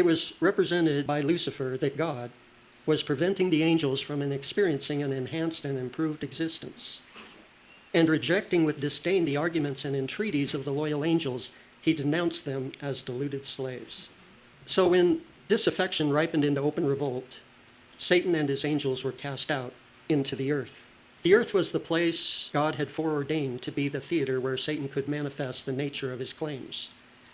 It was represented by Lucifer that God was preventing the angels from experiencing an enhanced and improved existence. And rejecting with disdain the arguments and entreaties of the loyal angels, he denounced them as deluded slaves. So when disaffection ripened into open revolt, Satan and his angels were cast out into the earth. The earth was the place God had foreordained to be the theater where Satan could manifest the nature of his claims,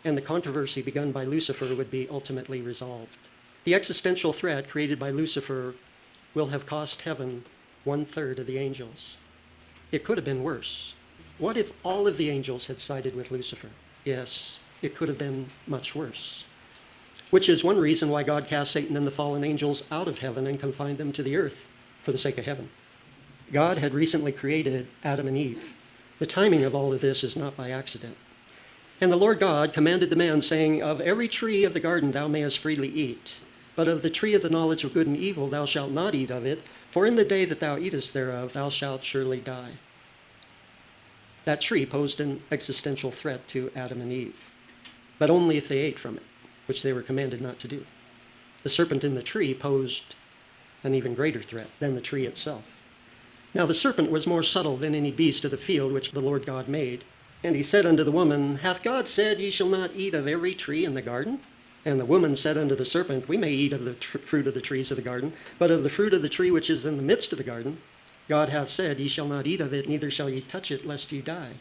and the controversy begun by Lucifer would be ultimately resolved. The existential threat created by Lucifer will have cost heaven 1/3 of the angels. It could have been worse. What if all of the angels had sided with Lucifer? Yes, it could have been much worse. Which is one reason why God cast Satan and the fallen angels out of heaven and confined them to the earth for the sake of heaven. God had recently created Adam and Eve. The timing of all of this is not by accident. And the Lord God commanded the man, saying, "Of every tree of the garden thou mayest freely eat, but of the tree of the knowledge of good and evil thou shalt not eat of it, for in the day that thou eatest thereof thou shalt surely die." That tree posed an existential threat to Adam and Eve, but only if they ate from it, which they were commanded not to do. The serpent in the tree posed an even greater threat than the tree itself. Now the serpent was more subtle than any beast of the field which the Lord God made. And he said unto the woman, "Hath God said, Ye shall not eat of every tree in the garden?" And the woman said unto the serpent, "We may eat of the fruit of the trees of the garden, but of the fruit of the tree which is in the midst of the garden, God hath said, Ye shall not eat of it, neither shall ye touch it, lest ye die.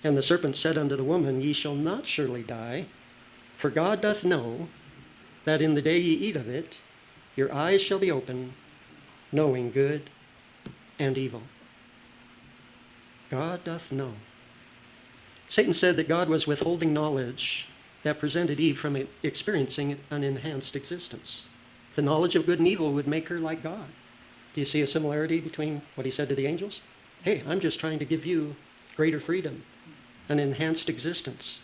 And the serpent said unto the woman, Ye shall not surely die, for God doth know that in the day ye eat of it, your eyes shall be open, knowing good and evil." God doth know. Satan said that God was withholding knowledge that prevented Eve from experiencing an enhanced existence. The knowledge of good and evil would make her like God. Do you see a similarity between what he said to the angels? Hey, I'm just trying to give you greater freedom, an enhanced existence.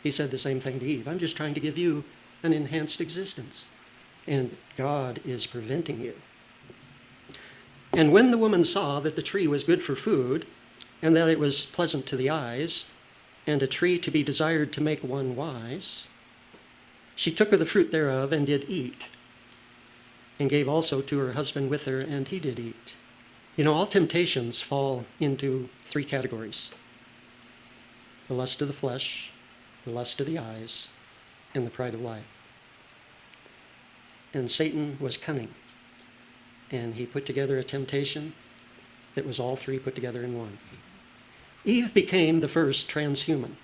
He said the same thing to Eve. I'm just trying to give you an enhanced existence. And God is preventing you. And when the woman saw that the tree was good for food, and that it was pleasant to the eyes, and a tree to be desired to make one wise, she took of the fruit thereof and did eat, and gave also to her husband with her, and he did eat. You know, all temptations fall into 3 categories: the lust of the flesh, the lust of the eyes, and the pride of life. And Satan was cunning, and he put together a temptation that was all 3 put together in one. Eve became the first transhuman.